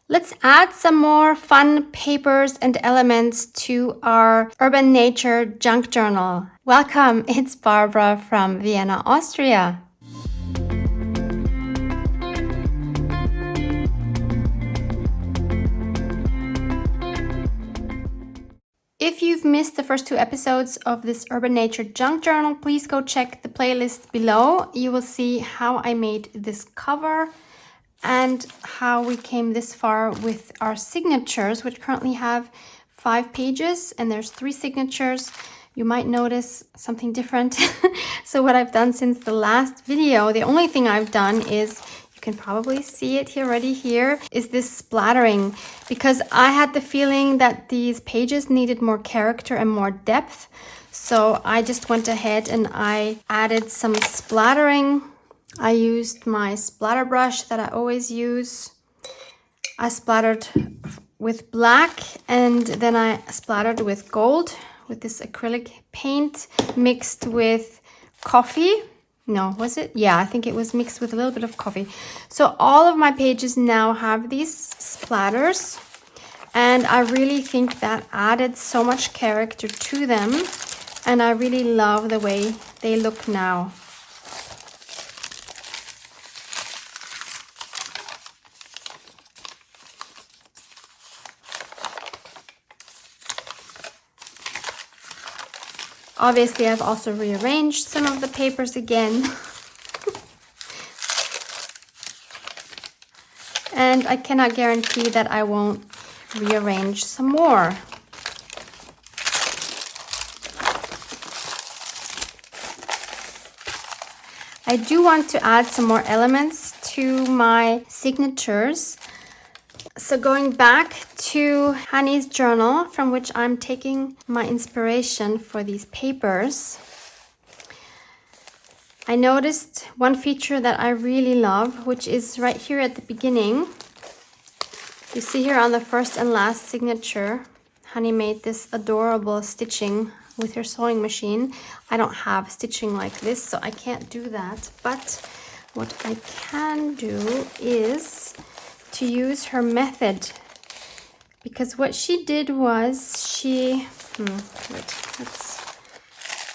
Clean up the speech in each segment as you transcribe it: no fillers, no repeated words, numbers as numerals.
Let's add some more fun papers and elements to our Urban Nature Junk Journal. Welcome, it's Barbara from Vienna, Austria. If you've missed the first 2 episodes of this Urban Nature Junk Journal, please go check the playlist below. You will see how I made this cover and how we came this far with our signatures, which currently have 5 pages and there's 3 signatures. You might notice something different. So what I've done since the last video, the only thing I've done is, you can probably see it already here, is this splattering, because I had the feeling that these pages needed more character and more depth. So I just went ahead and I added some splattering. I used my splatter brush that I always use. I splattered with black and then I splattered with gold with this acrylic paint mixed with coffee. No, was it? Yeah, I think it was mixed with a little bit of coffee. So all of my pages now have these splatters and I really think that added so much character to them and I really love the way they look now. Obviously, I've also rearranged some of the papers again. And I cannot guarantee that I won't rearrange some more. I do want to add some more elements to my signatures. So going back to Honey's journal, from which I'm taking my inspiration for these papers, I noticed one feature that I really love, which is right here at the beginning. You see here on the first and last signature, Honey made this adorable stitching with her sewing machine. I don't have stitching like this, so I can't do that. But what I can do is to use her method, because what she did was she let's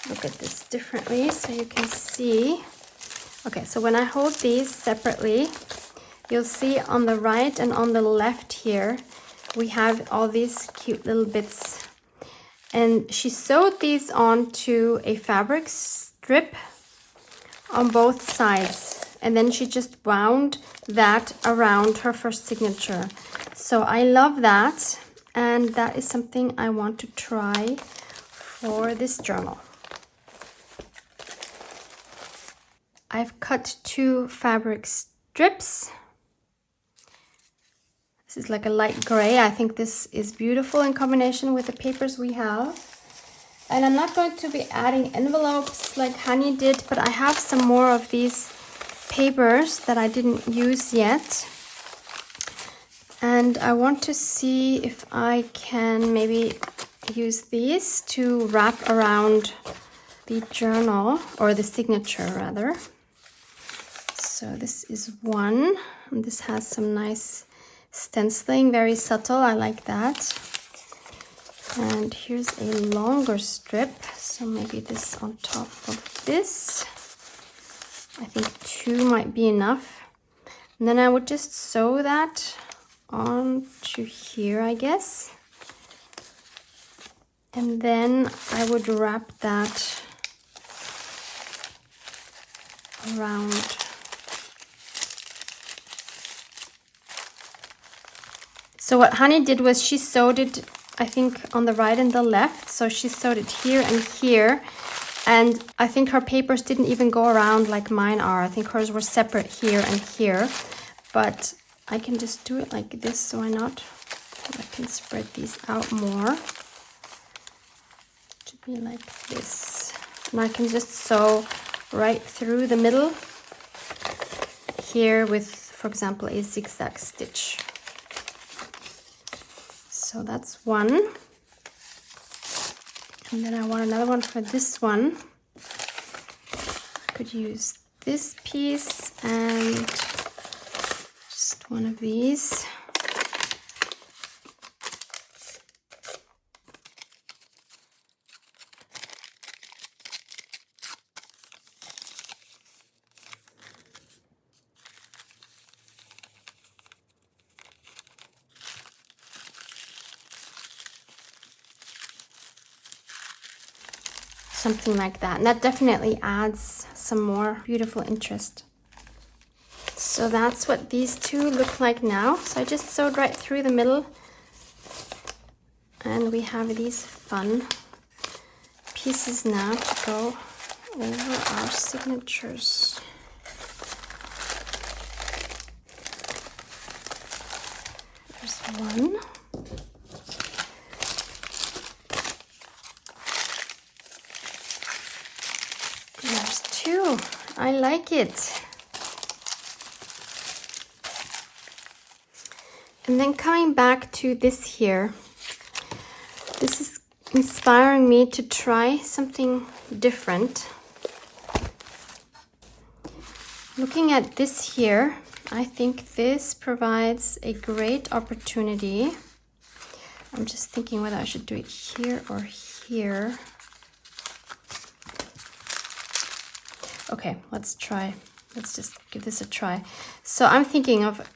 look at this differently so you can see. Okay, so when I hold these separately, you'll see on the right and on the left here we have all these cute little bits, and she sewed these onto a fabric strip on both sides. And then she just wound that around her first signature. So I love that. And that is something I want to try for this journal. I've cut 2 fabric strips. This is like a light gray. I think this is beautiful in combination with the papers we have. And I'm not going to be adding envelopes like Honey did, but I have some more of these papers that I didn't use yet, and I want to see if I can maybe use these to wrap around the journal, or the signature rather. So this is one, and this has some nice stenciling, very subtle. I like that. And here's a longer strip, so maybe this on top of this. I think 2 might be enough. And then I would just sew that onto here, I guess. And then I would wrap that around. So what Honey did was she sewed it, I think, on the right and the left. So she sewed it here and here. And I think her papers didn't even go around like mine are. I think hers were separate here and here. But I can just do it like this, so why not? I can spread these out more to be like this. And I can just sew right through the middle here with, for example, a zigzag stitch. So that's one. And then I want another one for this one. I could use this piece and just one of these. something like that. And that definitely adds some more beautiful interest. So that's what these two look like now. So I just sewed right through the middle. And we have these fun pieces now to go over our signatures. There's one. There's two. I like it. And then coming back to this here, this is inspiring me to try something different. Looking at this here, I think this provides a great opportunity. I'm just thinking whether I should do it here or here. Okay, let's try. Let's just give this a try. So I'm thinking of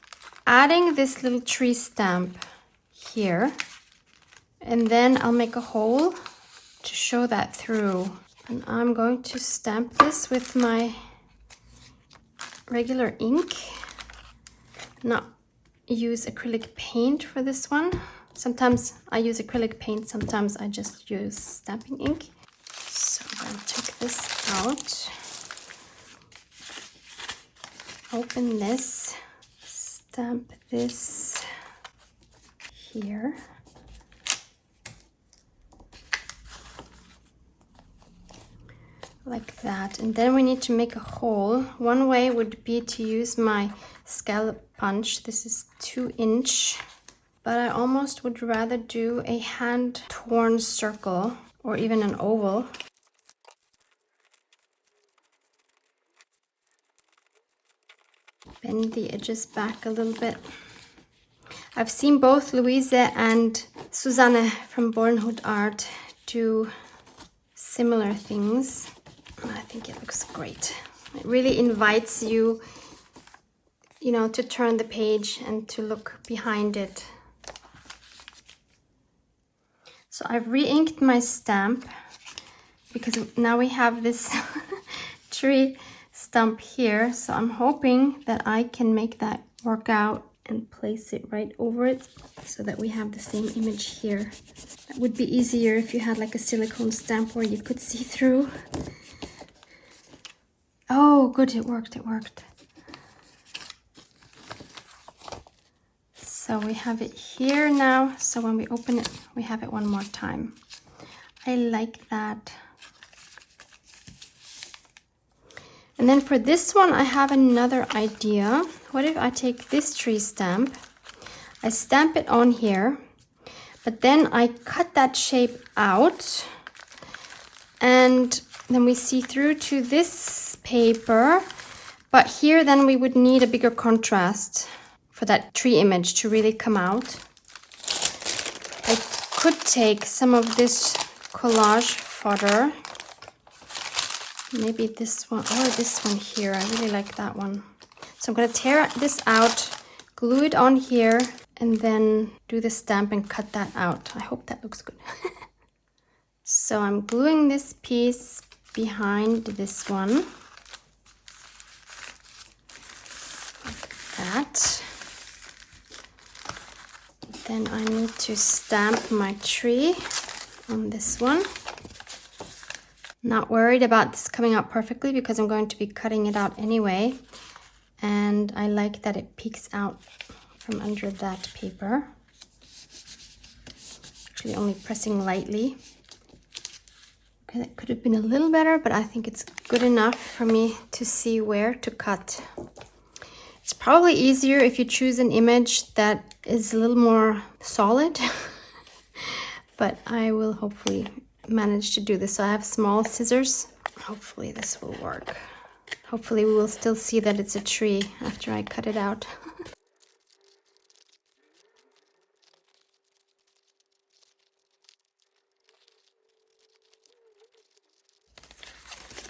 adding this little tree stamp here. And then I'll make a hole to show that through. And I'm going to stamp this with my regular ink. Not use acrylic paint for this one. Sometimes I use acrylic paint, sometimes I just use stamping ink. So I'm going to take this out. Open this. Stamp this here. Like that, and then we need to make a hole. One way would be to use my scallop punch. This is 2-inch, but I almost would rather do a hand torn circle or even an oval. Bend the edges back a little bit. I've seen both Louise and Susanne from Bornhood Art do similar things. I think it looks great. It really invites you, you know, to turn the page and to look behind it. So I've re-inked my stamp because now we have this tree stump here. So I'm hoping that I can make that work out and place it right over it so that we have the same image here. That would be easier if you had like a silicone stamp where you could see through. Oh, good, it worked, it worked. So we have it here now, so when we open it, we have it one more time. I like that. And then for this one, I have another idea. What if I take this tree stamp, I stamp it on here, but then I cut that shape out, and then we see through to this paper, but here then we would need a bigger contrast for that tree image to really come out. I could take some of this collage fodder, maybe this one or this one here. I really like that one. So I'm going to tear this out, glue it on here, and then do the stamp and cut that out. I hope that looks good. So I'm gluing this piece behind this one, like that. Then I need to stamp my tree on this one. Not worried about this coming out perfectly because I'm going to be cutting it out anyway. And I like that it peeks out from under that paper. Actually only pressing lightly. Okay, that could have been a little better, but I think it's good enough for me to see where to cut. It's probably easier if you choose an image that is a little more solid, but I will hopefully manage to do this. So I have small scissors. Hopefully this will work. Hopefully we will still see that it's a tree after I cut it out.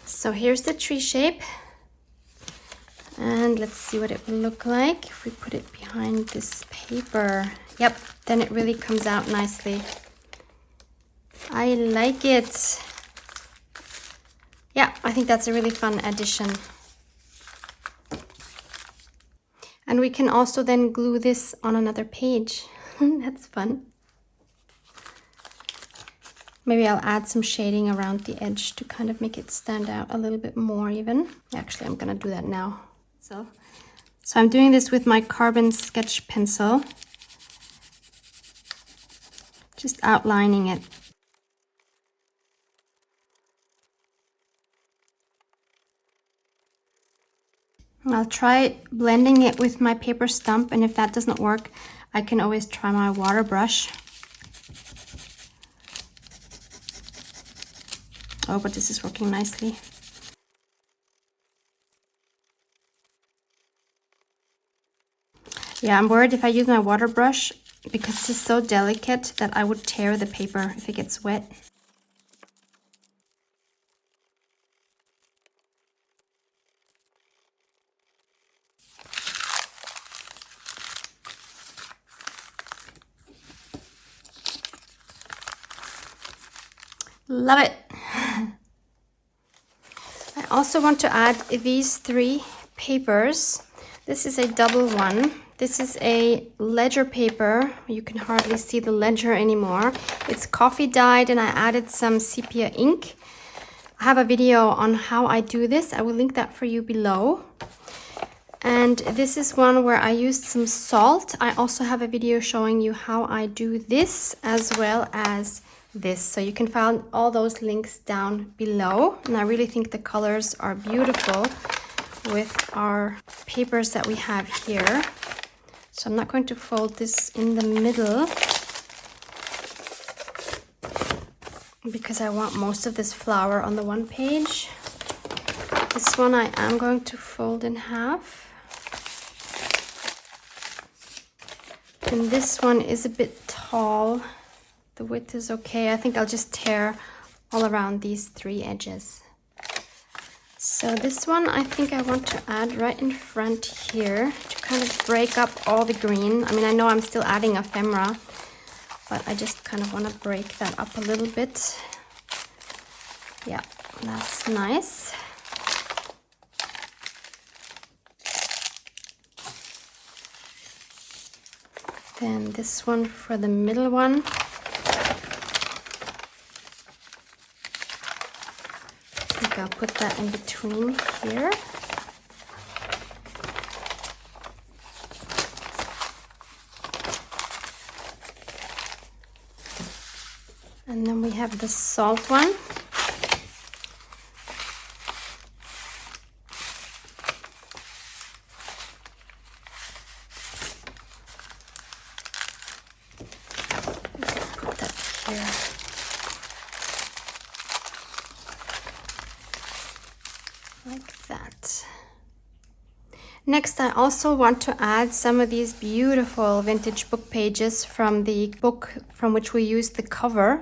So here's the tree shape. And let's see what it will look like if we put it behind this paper. Yep, then it really comes out nicely. I like it. Yeah, I think that's a really fun addition. And we can also then glue this on another page. That's fun. Maybe I'll add some shading around the edge to kind of make it stand out a little bit more even. Actually, I'm gonna do that now. So I'm doing this with my carbon sketch pencil. Just outlining it. I'll try blending it with my paper stump, and if that doesn't work, I can always try my water brush. Oh, but this is working nicely. Yeah, I'm worried if I use my water brush, because this is so delicate, that I would tear the paper if it gets wet. Love it. I also want to add these 3 papers. This is a double one. This is a ledger paper. You can hardly see the ledger anymore. It's coffee dyed, and I added some sepia ink. I have a video on how I do this. I will link that for you below. And this is one where I used some salt. I also have a video showing you how I do this as well as this. So you can find all those links down below. And I really think the colors are beautiful with our papers that we have here. So I'm not going to fold this in the middle because I want most of this flower on the one page. This one I am going to fold in half. And this one is a bit tall. The width is okay. I think I'll just tear all around these 3 edges. So this one I think I want to add right in front here to kind of break up all the green. I mean, I know I'm still adding ephemera, but I just kind of want to break that up a little bit. Yeah, that's nice. Then this one for the middle one. I think I'll put that in between here. And then we have the salt one. Like that. Next, I also want to add some of these beautiful vintage book pages from the book from which we used the cover.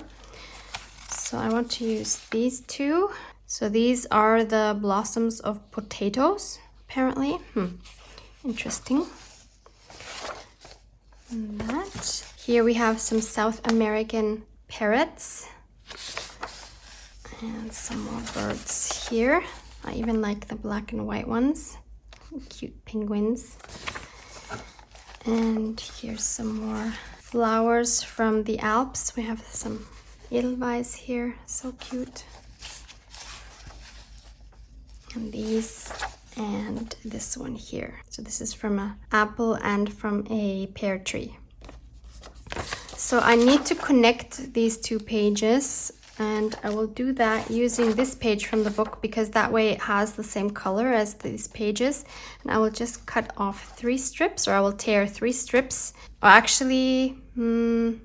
So I want to use these 2. So these are the blossoms of potatoes, apparently. Interesting. And that. Here we have some South American parrots. And some more birds here. I even like the black and white ones. Cute penguins. And here's some more flowers from the Alps. We have some edelweiss here, so cute. And these, and this one here. So this is from an apple and from a pear tree. So I need to connect these 2 pages. And I will do that using this page from the book, because that way it has the same color as these pages. And I will just cut off 3 strips, or I will tear 3 strips. Or actually I'm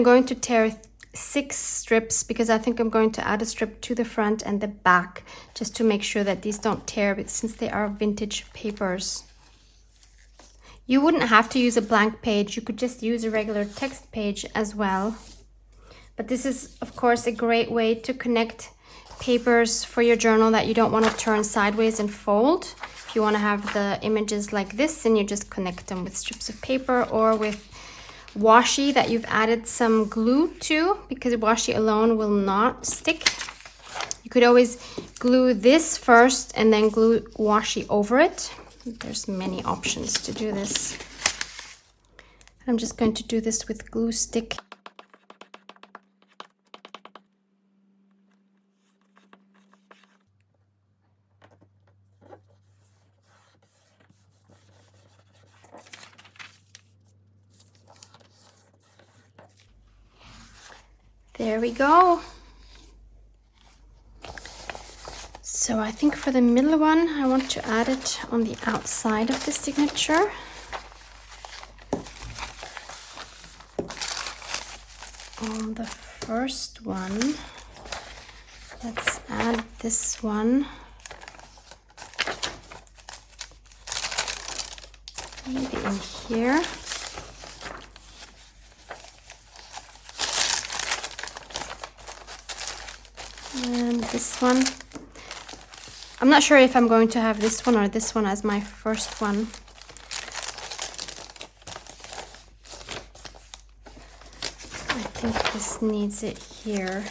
going to tear 6 strips, because I think I'm going to add a strip to the front and the back, just to make sure that these don't tear, but since they are vintage papers. You wouldn't have to use a blank page. You could just use a regular text page as well. But this is, of course, a great way to connect papers for your journal that you don't want to turn sideways and fold. If you want to have the images like this, then you just connect them with strips of paper or with washi that you've added some glue to, because washi alone will not stick. You could always glue this first and then glue washi over it. There's many options to do this. I'm just going to do this with glue stick. There we go. So I think for the middle one, I want to add it on the outside of the signature. On the first one, let's add this one. Maybe in here. And this one. I'm not sure if I'm going to have this one or this one as my first one. I think this needs it here.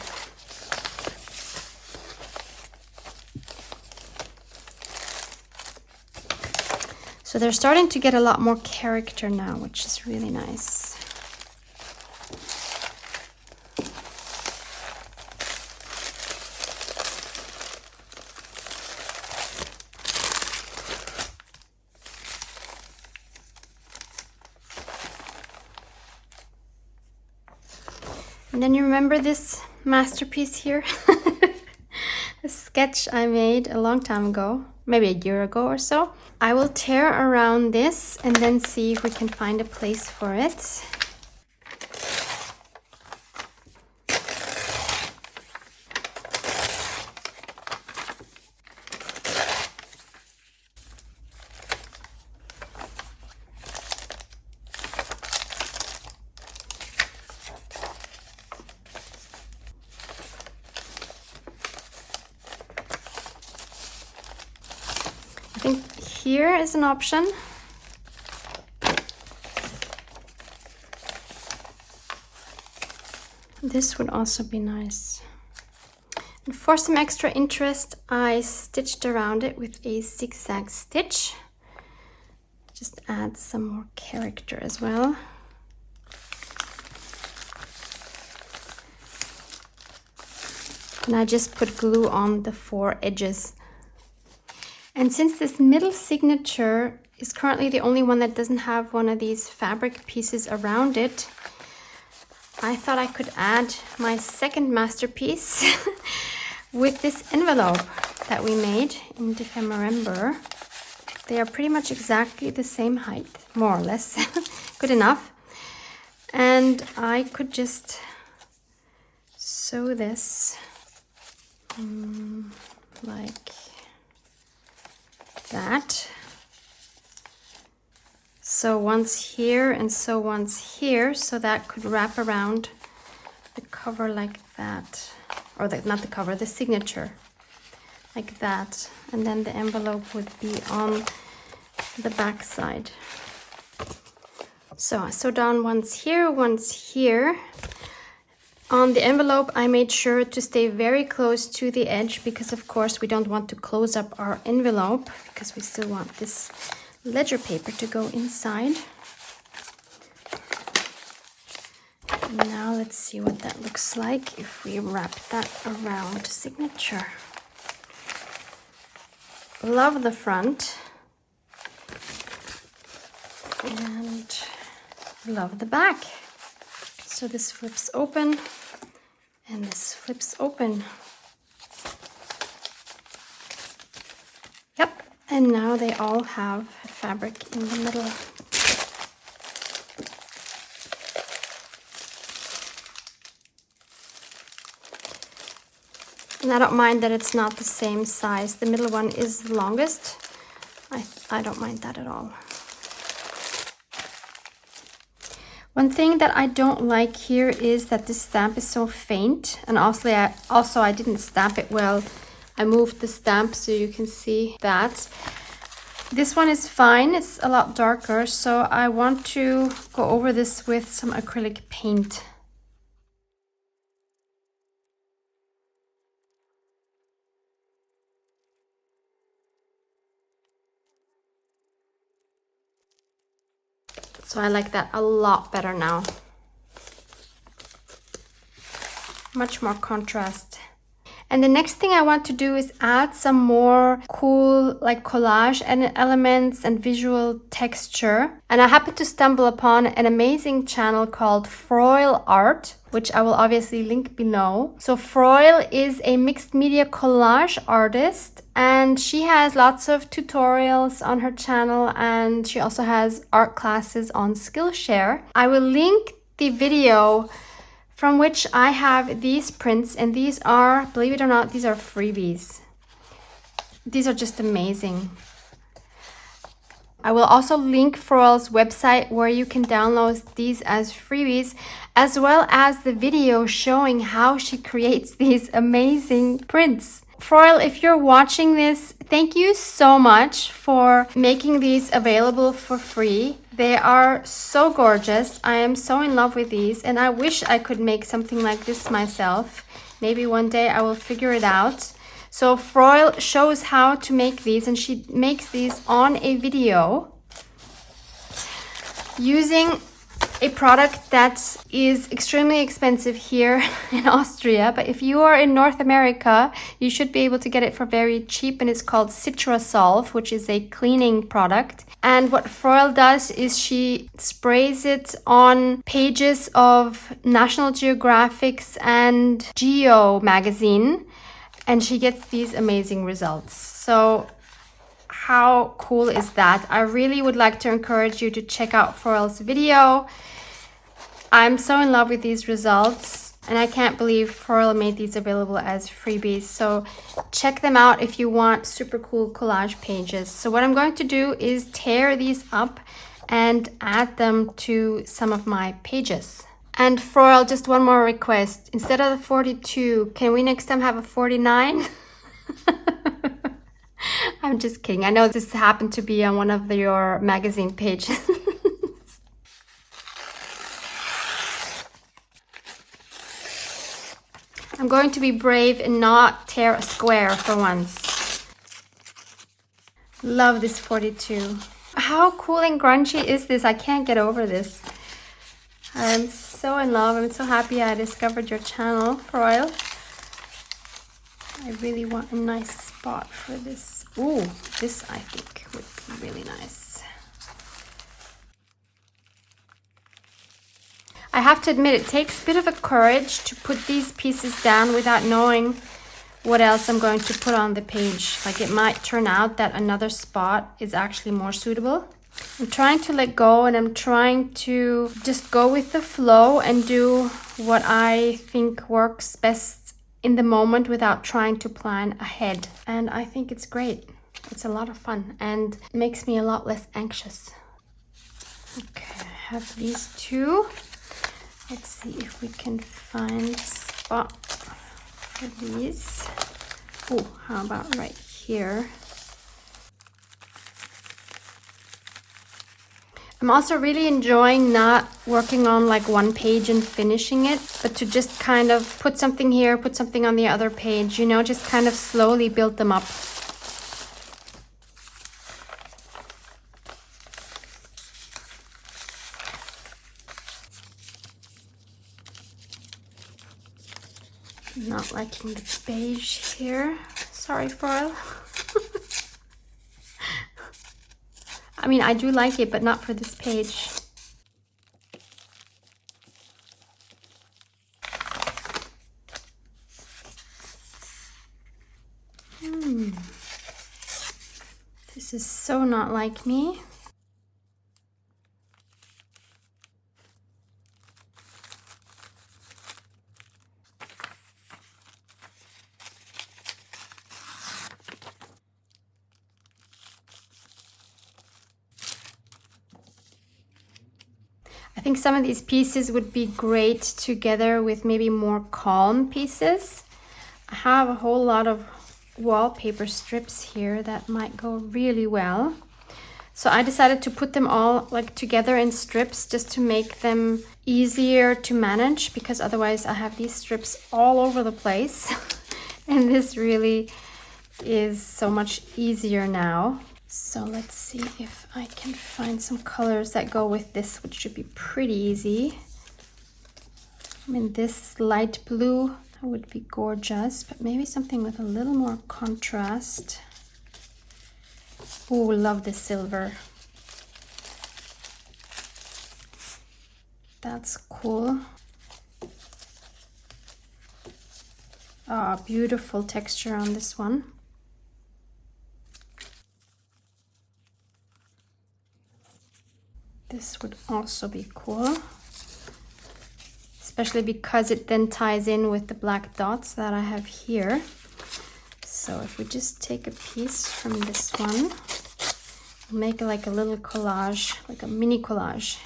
So they're starting to get a lot more character now, which is really nice. And then you remember this masterpiece here? A sketch I made a long time ago, maybe a year ago or so. I will tear around this and then see if we can find a place for it. I think here is an option. This would also be nice. And for some extra interest, I stitched around it with a zigzag stitch. Just add some more character as well. And I just put glue on the 4 edges. And since this middle signature is currently the only one that doesn't have one of these fabric pieces around it, I thought I could add my second masterpiece with this envelope that we made in DEPHEMEREMBER. They are pretty much exactly the same height, more or less, good enough. And I could just sew this like that. So once here and so once here, so that could wrap around the cover like that, or not the cover, the signature like that, and then the envelope would be on the back side. So I sewed down once here, once here. On the envelope, I made sure to stay very close to the edge because, of course, we don't want to close up our envelope because we still want this ledger paper to go inside. Now let's see what that looks like if we wrap that around signature. Love the front and love the back. So this flips open and this flips open. Yep, and now they all have fabric in the middle. And I don't mind that it's not the same size. The middle one is the longest. I don't mind that at all. One thing that I don't like here is that this stamp is so faint, and also I didn't stamp it well. I moved the stamp so you can see that. This one is fine, it's a lot darker, so I want to go over this with some acrylic paint. So I like that a lot better now. Much more contrast. And the next thing I want to do is add some more cool like collage and elements and visual texture. And I happened to stumble upon an amazing channel called Froyle Art, which I will obviously link below. So Froyle is a mixed media collage artist, and she has lots of tutorials on her channel, and she also has art classes on Skillshare. I will link the video from which I have these prints, and these are, believe it or not, these are freebies. These are just amazing. I will also link Froyle's website where you can download these as freebies, as well as the video showing how she creates these amazing prints. Froyle, if you're watching this, thank you so much for making these available for free. They are so gorgeous. I am so in love with these, and I wish I could make something like this myself. Maybe one day I will figure it out. So Froyle shows how to make these, and she makes these on a video using a product that is extremely expensive here in Austria, but if you are in North America, you should be able to get it for very cheap, and it's called Citrasolve, which is a cleaning product. And what Froyle does is she sprays it on pages of National Geographic's and Geo magazine, and she gets these amazing results. So how cool is that? I really would like to encourage you to check out Froyle's video. I'm so in love with these results, and I can't believe Froyle made these available as freebies. So check them out if you want super cool collage pages. So what I'm going to do is tear these up and add them to some of my pages. And Froyle, just one more request. Instead of the 42, can we next time have a 49? I'm just kidding. I know this happened to be on one of your magazine pages. I'm going to be brave and not tear a square for once. Love this 42. How cool and grungy is this? I can't get over this. I'm so in love. I'm so happy I discovered your channel, Froyle. I really want a nice spot for this. Ooh, this I think would be really nice. I have to admit, it takes a bit of a courage to put these pieces down without knowing what else I'm going to put on the page. Like, it might turn out that another spot is actually more suitable. I'm trying to let go, and I'm trying to just go with the flow and do what I think works best in the moment without trying to plan ahead. And I think it's great. It's a lot of fun and makes me a lot less anxious. Okay, I have these two. Let's see if we can find a spot for these. Oh, how about right here? I'm also really enjoying not working on like one page and finishing it, but to just kind of put something here, put something on the other page, you know, just kind of slowly build them up. Not liking the beige here. Sorry, Froyle. I mean, I do like it, but not for this page. This is so not like me. I think some of these pieces would be great together with maybe more calm pieces. I have a whole lot of wallpaper strips here that might go really well. So I decided to put them all like together in strips just to make them easier to manage, because otherwise I have these strips all over the place. And this really is so much easier now. So let's see if I can find some colors that go with this, which should be pretty easy. I mean, this light blue would be gorgeous, but maybe something with a little more contrast. Oh, love the silver. That's cool. Ah, beautiful texture on this one. This would also be cool, especially because it then ties in with the black dots that I have here. So if we just take a piece from this one, make like a little collage, like a mini collage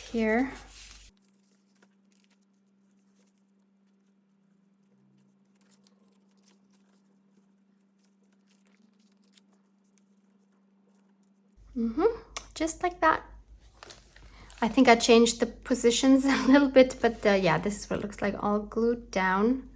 here. Just like that. I think I changed the positions a little bit, but yeah, this is what it looks like all glued down.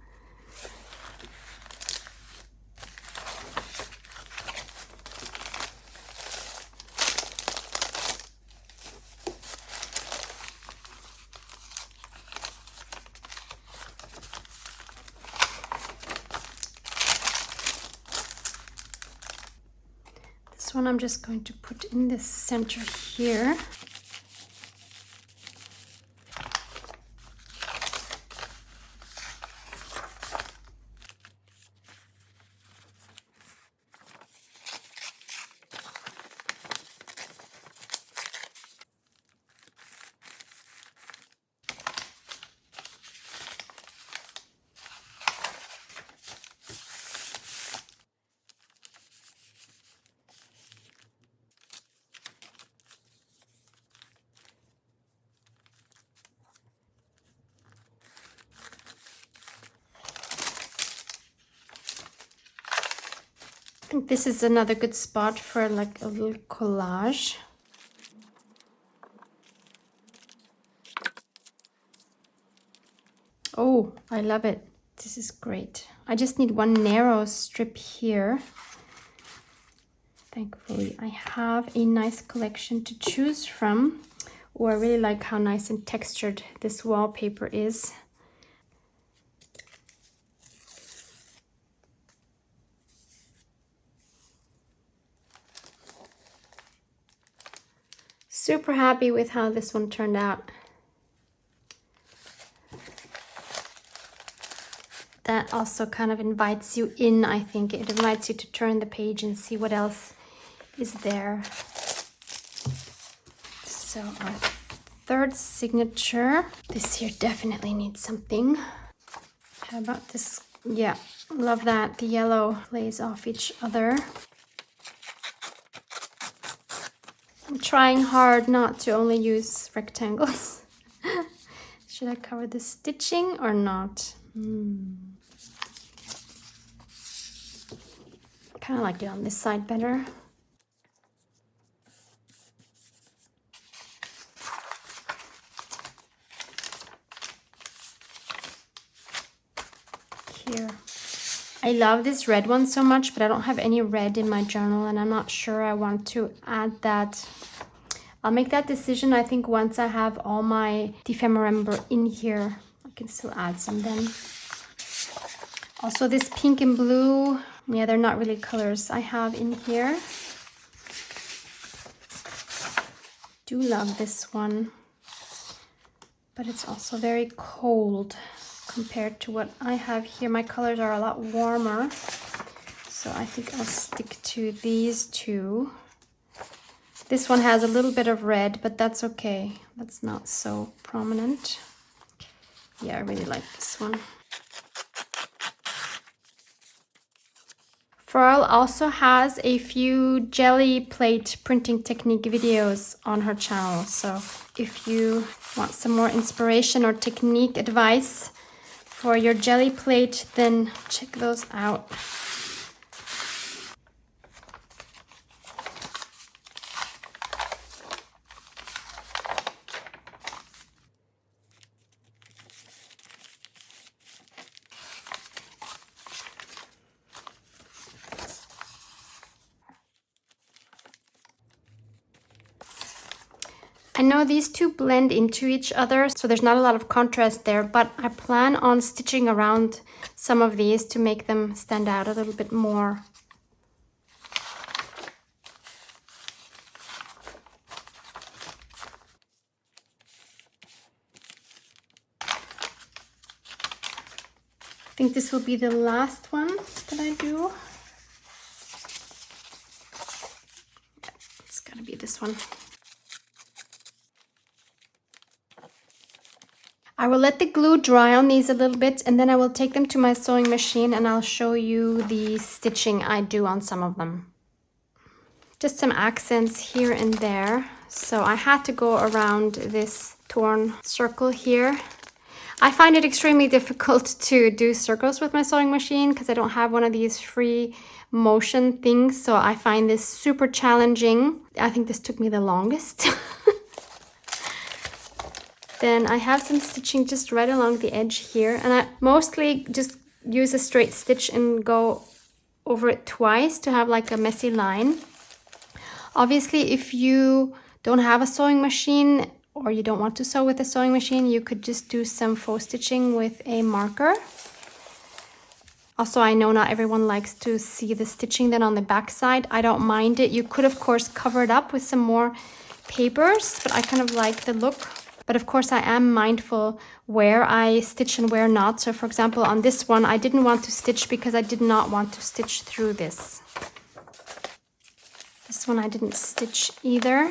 This one I'm just going to put in the center here. I think this is another good spot for like a little collage. Oh, I love it. This is great. I just need one narrow strip here. Thankfully, I have a nice collection to choose from. Oh, I really like how nice and textured this wallpaper is. Super happy with how this one turned out. That also kind of invites you in, I think. It invites you to turn the page and see what else is there. So our third signature. This here definitely needs something. How about this? Yeah, love that. The yellow plays off each other. I'm trying hard not to only use rectangles. Should I cover the stitching or not? Kind of like it on this side better. Here. I love this red one so much, but I don't have any red in my journal and I'm not sure I want to add that. I'll make that decision, I think, once I have all my DEPHEMEREMBER in here. I can still add some then. Also this pink and blue, yeah, they're not really colors I have in here. Do love this one, but it's also very cold compared to what I have here. My colors are a lot warmer, so I think I'll stick to these two. This one has a little bit of red, but that's okay. That's not so prominent. Yeah, I really like this one. Froyle also has a few jelly plate printing technique videos on her channel. So if you want some more inspiration or technique advice for your jelly plate, then check those out. I know these two blend into each other, so there's not a lot of contrast there, but I plan on stitching around some of these to make them stand out a little bit more. I think this will be the last one that I do. It's gotta be this one. I will let the glue dry on these a little bit, and then I will take them to my sewing machine and I'll show you the stitching I do on some of them. Just some accents here and there. So I had to go around this torn circle here. I find it extremely difficult to do circles with my sewing machine because I don't have one of these free motion things. So I find this super challenging. I think this took me the longest. Then I have some stitching just right along the edge here. And I mostly just use a straight stitch and go over it twice to have like a messy line. Obviously, if you don't have a sewing machine or you don't want to sew with a sewing machine, you could just do some faux stitching with a marker. Also, I know not everyone likes to see the stitching then on the back side. I don't mind it. You could, of course, cover it up with some more papers, but I kind of like the look. But of course, I am mindful where I stitch and where not. So for example, on this one, I didn't want to stitch because I did not want to stitch through this. This one I didn't stitch either.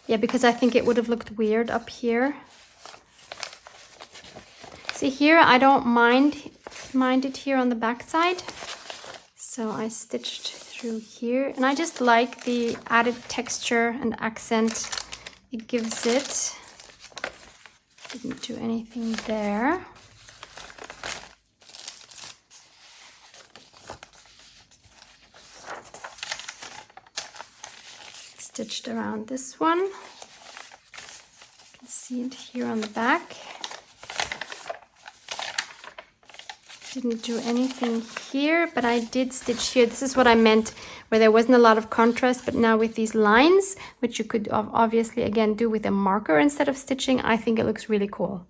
Yeah, because I think it would have looked weird up here. See here, I don't mind it here on the back side. So I stitched through here. And I just like the added texture and accent it gives it. Didn't do anything there. Stitched around this one. You can see it here on the back. Didn't do anything here, but I did stitch here. This is what I meant, where there wasn't a lot of contrast, but now with these lines, which you could obviously again do with a marker instead of stitching, I think it looks really cool.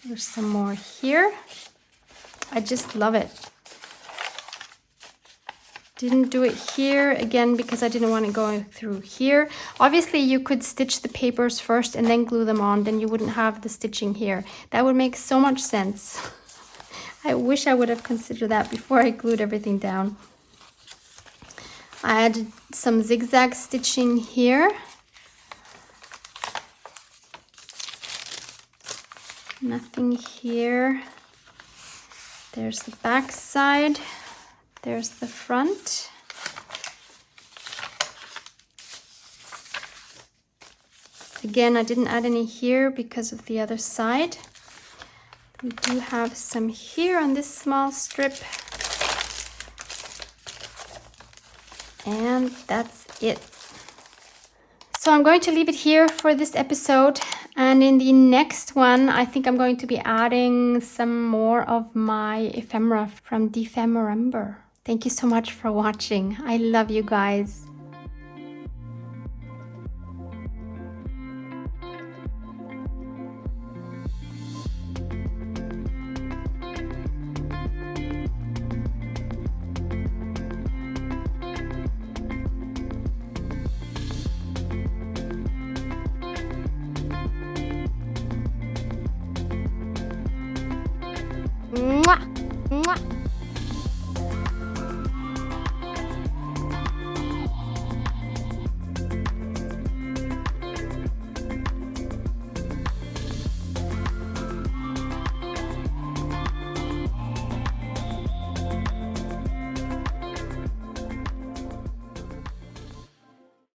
There's some more here. I just love it. Didn't do it here again because I didn't want to go through here. Obviously you could stitch the papers first and then glue them on, then you wouldn't have the stitching here. That would make so much sense. I wish I would have considered that before I glued everything down. I added some zigzag stitching here. Nothing here. There's the back side. There's the front. Again, I didn't add any here because of the other side. We do have some here on this small strip. And that's it. So I'm going to leave it here for this episode. And in the next one, I think I'm going to be adding some more of my ephemera from DEPHEMEREMBER. Thank you so much for watching. I love you guys. Mwah! Mwah!